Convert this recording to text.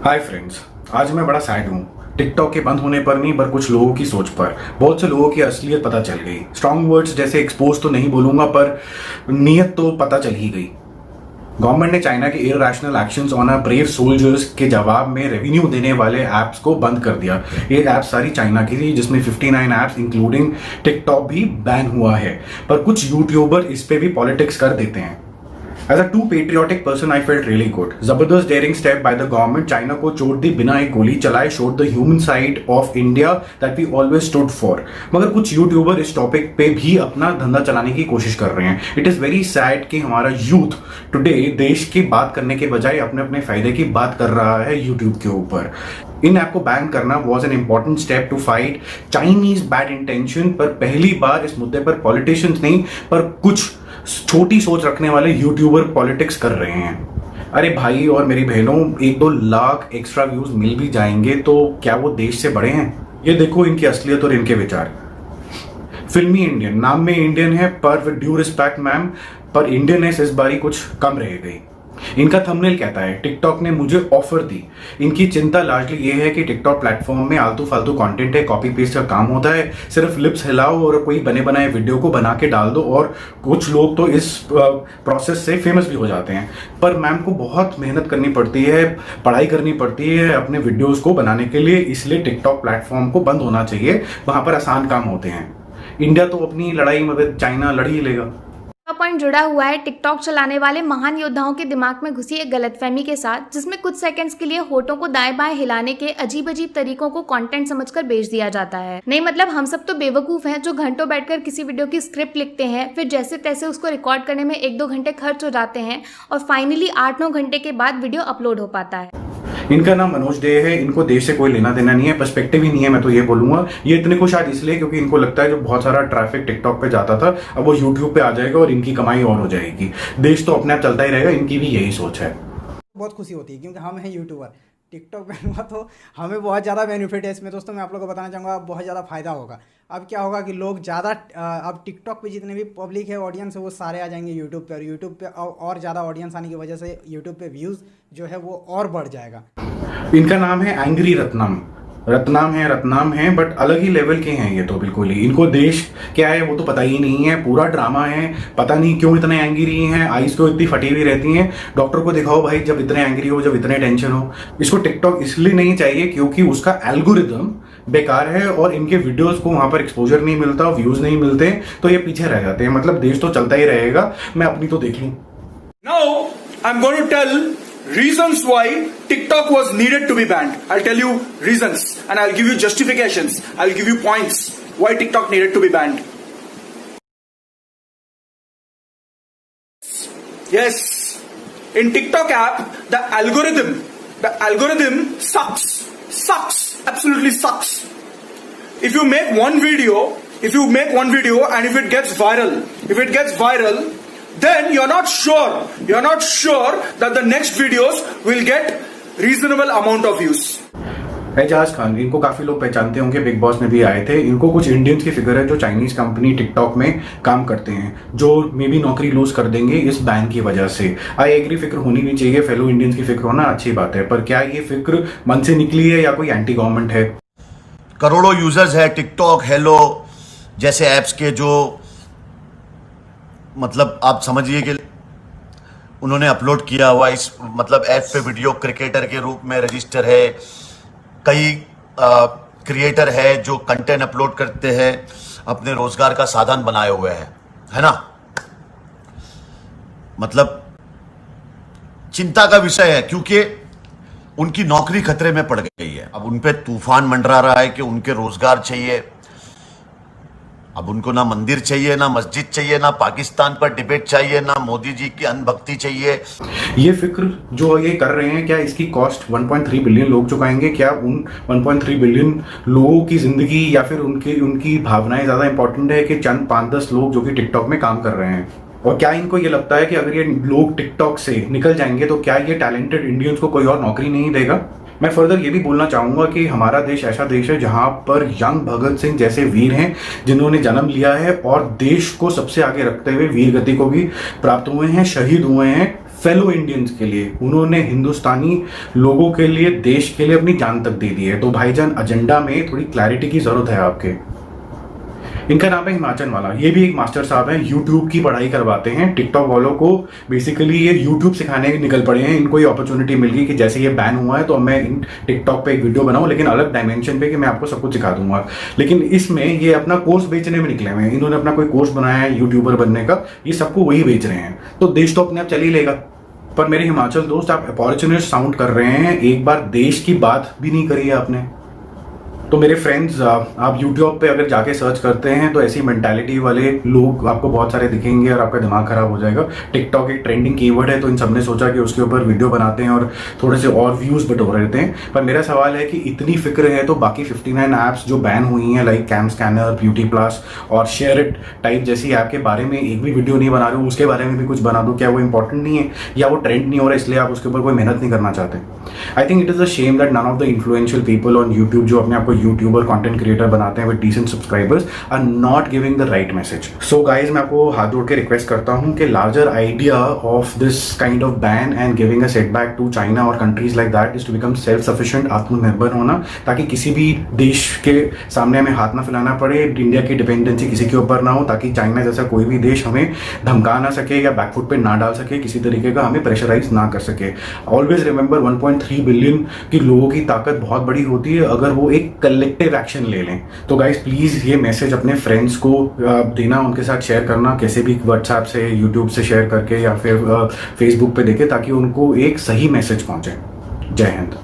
Hi friends, आज मैं बड़ा सैड हूँ। टिकटॉक के बंद होने पर नहीं, पर कुछ लोगों की सोच पर बहुत से लोगों की असलियत पता चल गई। स्ट्रॉन्ग वर्ड्स जैसे एक्सपोज तो नहीं बोलूंगा, पर नीयत तो पता चल ही गई। गवर्नमेंट ने चाइना के irrational actions on brave soldiers के जवाब में रेवेन्यू देने वाले ऐप्स को बंद कर दिया। ये ऐप्स सारी चाइना की थी, जिसमें 59 ऐप्स इंक्लूडिंग टिकटॉक भी बैन हुआ है। पर कुछ यूट्यूबर इस पे भी पॉलिटिक्स कर देते हैं। As a too patriotic person, I felt really good. जबरदस्त daring step by the government. China को चोट दी बिना एक गोली चलाए, showed the human side of India that we always stood for. मगर कुछ यूट्यूबर इस टॉपिक पे भी अपना धंधा चलाने की कोशिश कर रहे हैं। इट इज वेरी सैड कि हमारा यूथ टुडे देश की बात करने के बजाय अपने अपने फायदे की बात कर रहा है यूट्यूब के ऊपर। इन ऐप को बैन करना was an important step to fight Chinese bad intention. पर पहली बार इस मुद्दे पर पॉलिटिशियंस नहीं, पर कुछ छोटी सोच रखने वाले यूट्यूबर पॉलिटिक्स कर रहे हैं। अरे भाई और मेरी बहनों, 1-2 लाख एक्स्ट्रा व्यूज मिल भी जाएंगे तो क्या वो देश से बड़े हैं? ये देखो इनकी असलियत और इनके विचार। फिल्मी इंडियन, नाम में इंडियन है, पर विद ड्यू रिस्पेक्ट मैम, पर इंडियनेस इस बारी कुछ कम रह गई। इनका थंबनेल कहता है टिकटॉक ने मुझे ऑफर दी। इनकी चिंता लार्जली ये है कि टिकटॉक प्लेटफॉर्म में आलतू फालतू कंटेंट है, कॉपी पेस्ट का काम होता है। सिर्फ लिप्स हिलाओ और कोई बने बनाए वीडियो को बना के डाल दो, और कुछ लोग तो इस प्रोसेस से फेमस भी हो जाते हैं। पर मैम को बहुत मेहनत करनी पड़ती है, पढ़ाई करनी पड़ती है अपने वीडियोज को बनाने के लिए, इसलिए टिकटॉक प्लेटफॉर्म को बंद होना चाहिए। वहां पर आसान काम होते हैं। इंडिया तो अपनी लड़ाई में चाइना लड़ ही लेगा। पॉइंट जुड़ा हुआ है टिकटॉक चलाने वाले महान योद्धाओं के दिमाग में घुसी एक गलतफहमी के साथ, जिसमें कुछ सेकंड्स के लिए होठों को दाएं बाएं हिलाने के अजीब अजीब तरीकों को कंटेंट समझकर बेच दिया जाता है। नहीं मतलब हम सब तो बेवकूफ हैं जो घंटों बैठकर किसी वीडियो की स्क्रिप्ट लिखते हैं, फिर जैसे तैसे उसको रिकॉर्ड करने में 1-2 घंटे खर्च हो जाते हैं और फाइनली 8-9 घंटे के बाद वीडियो अपलोड हो पाता है। इनका नाम मनोज डे है। इनको देश से कोई लेना देना नहीं है, पर्सपेक्टिव ही नहीं है, मैं तो ये बोलूंगा। ये इतने खुश आज इसलिए क्योंकि इनको लगता है जो बहुत सारा ट्रैफिक टिकटॉक पे जाता था अब वो यूट्यूब पे आ जाएगा और इनकी कमाई और हो जाएगी। देश तो अपने आप चलता ही रहेगा, इनकी भी यही सोच है। बहुत खुशी होती है क्योंकि हम हैं यूट्यूबर। टिकटॉक पे हुआ तो हमें बहुत ज़्यादा बेनिफिट है इसमें। दोस्तों मैं आप लोगों को बताना चाहूँगा, बहुत ज़्यादा फायदा होगा। अब क्या होगा कि लोग ज़्यादा अब टिकटॉक पे जितने भी पब्लिक है, ऑडियंस है, वो सारे आ जाएंगे यूट्यूब पे, और यूट्यूब पे और ज़्यादा ऑडियंस आने की वजह से यूट्यूब पे व्यूज़ जो है वो और बढ़ जाएगा। इनका नाम है एंग्री रत्नाम है, बट अलग ही लेवल के हैं ये तो बिल्कुल ही। इनको देश क्या है वो तो पता ही नहीं है, पूरा ड्रामा है। पता नहीं क्यों इतने एंग्री हैं, आईज को इतनी फटी हुई रहती हैं। डॉक्टर को दिखाओ भाई जब इतने एंग्री हो, जब इतने टेंशन हो। इसको टिकटॉक इसलिए नहीं चाहिए क्योंकि उसका एल्गोरिदम बेकार है और इनके वीडियोस को वहां पर एक्सपोजर नहीं मिलता, व्यूज नहीं मिलते, तो ये पीछे रह जाते हैं। मतलब देश तो चलता ही रहेगा, मैं अपनी तो देख लूं। Now I'm going to tell reasons why TikTok was needed to be banned. I'll tell you reasons and I'll give you justifications. I'll give you points why TikTok needed to be banned. Yes, in TikTok app the algorithm sucks, absolutely sucks. If you make one video and if it gets viral, then you're not sure that the next videos will get reasonable amount of views. Ejaz Khan, इनको काफी लोग पहचानते होंगे, big boss में भी आए थे। इनको कुछ इंडियंस की फिगर है जो चाइनीज कंपनी टिकटॉक में काम करते हैं, जो मे बी नौकरी लूज कर देंगे इस बैन की वजह से। आई एग्री, फिक्र होनी भी चाहिए, फेलो इंडियंस की फिक्र होना अच्छी बात है, पर क्या ये फिक्र मन से निकली है या कोई एंटी गवर्नमेंट है? करोड़ों यूजर्स है टिकटॉक, हेलो जैसे ऐप्स के, जो मतलब आप समझिए कि उन्होंने अपलोड किया हुआ इस मतलब ऐप पे वीडियो क्रिकेटर के रूप में रजिस्टर है। कई क्रिएटर है जो कंटेंट अपलोड करते हैं, अपने रोजगार का साधन बनाए हुए हैं, है ना। मतलब चिंता का विषय है क्योंकि उनकी नौकरी खतरे में पड़ गई है। अब उन पे तूफान मंडरा रहा है कि उनके रोजगार चाहिए। अब उनको ना मंदिर चाहिए, ना मस्जिद चाहिए, ना पाकिस्तान पर डिबेट चाहिए, ना मोदी जी की अंधभक्ति चाहिए। ये फिक्र जो ये कर रहे हैं, क्या इसकी कॉस्ट 1.3 बिलियन लोग चुकाएंगे? क्या उन 1.3 बिलियन लोगों की जिंदगी या फिर उनकी भावनाएं ज्यादा इंपॉर्टेंट है कि चंद 5-10 लोग जो कि टिकटॉक में काम कर रहे हैं? और क्या इनको ये लगता है कि अगर ये लोग टिकटॉक से निकल जाएंगे तो क्या ये टैलेंटेड इंडियंस को कोई और नौकरी नहीं देगा? मैं फर्दर ये भी बोलना चाहूंगा कि हमारा देश ऐसा देश है जहां पर यंग भगत सिंह जैसे वीर हैं जिन्होंने जन्म लिया है और देश को सबसे आगे रखते हुए वीर गति को भी प्राप्त हुए हैं, शहीद हुए हैं फेलो इंडियंस के लिए, उन्होंने हिंदुस्तानी लोगों के लिए, देश के लिए अपनी जान तक दे दी है। तो भाईजान एजेंडा में थोड़ी क्लैरिटी की जरूरत है आपके। इनका नाम है हिमाचल वाला, ये भी एक मास्टर साहब हैं, यूट्यूब की पढ़ाई करवाते हैं टिकटॉक वालों को। बेसिकली ये यूट्यूब सिखाने निकल पड़े हैं। इनको ये अपॉर्चुनिटी मिल गई कि जैसे ये बैन हुआ है तो मैं इन टिकटॉक पे एक वीडियो बनाऊं, लेकिन अलग डायमेंशन पे, कि मैं आपको सब कुछ सिखा दूंगा। लेकिन इसमें ये अपना कोर्स बेचने में निकले हुए हैं। इन्होंने अपना कोई कोर्स बनाया है यूट्यूबर बनने का, ये सबको वही बेच रहे हैं। तो देश तो अपने आप चल ही लेगा। पर मेरे हिमाचल दोस्त, आप अपॉर्चुनिस्ट साउंड कर रहे हैं, एक बार देश की बात भी नहीं करी है आपने। तो मेरे फ्रेंड्स, आप यूट्यूब पे अगर जाके सर्च करते हैं तो ऐसी मेंटालिटी वाले लोग आपको बहुत सारे दिखेंगे और आपका दिमाग खराब हो जाएगा। टिकटॉक एक ट्रेंडिंग कीवर्ड है, तो इन सबने सोचा कि उसके ऊपर वीडियो बनाते हैं और थोड़े से और व्यूज बटोर रहते हैं। पर मेरा सवाल है कि इतनी फिक्र है तो बाकी 59 ऐप्स जो बैन हुई हैं, like CamScanner, BeautyPlus और शेयर इट टाइप जैसी ऐप के बारे में एक भी वीडियो नहीं बना रहे हो, उसके बारे में भी कुछ बना दो। क्या वो इंपॉर्टेंट नहीं है, या वो ट्रेंड नहीं हो रहा इसलिए आप उसके ऊपर कोई मेहनत नहीं करना चाहते? I think it is a shame that none of the influential people on YouTube, जो अपने आपको यूट्यूबर, कंटेंट क्रिएटर बनाते हैं with decent subscribers, are not giving the right message. So guys, मैं आपको हाथ जोड़ के रिक्वेस्ट करता हूं कि larger idea of this kind of ban and giving a setback to China और countries like that is to become self sufficient, आत्मनिर्भर होना, ताकि किसी भी देश के सामने हमें हाथ ना फैलाना पड़े, इंडिया की डिपेंडेंसी किसी के ऊपर ना हो, ताकि चाइना जैसा कोई भी देश हमें धमका ना सके या बैकफुट पे ना डाल सके, किसी तरीके का हमें प्रेशराइज ना कर सके। ऑलवेज रिमेंबर 1.3 बिलियन की लोगों की ताकत बहुत बड़ी होती है अगर वो एक कलेक्टिव एक्शन ले लें। तो गाइस प्लीज ये मैसेज अपने फ्रेंड्स को देना, उनके साथ शेयर करना, कैसे भी व्हाट्सएप से, यूट्यूब से शेयर करके या फिर फेसबुक पे देके, ताकि उनको एक सही मैसेज पहुंचे। जय हिंद।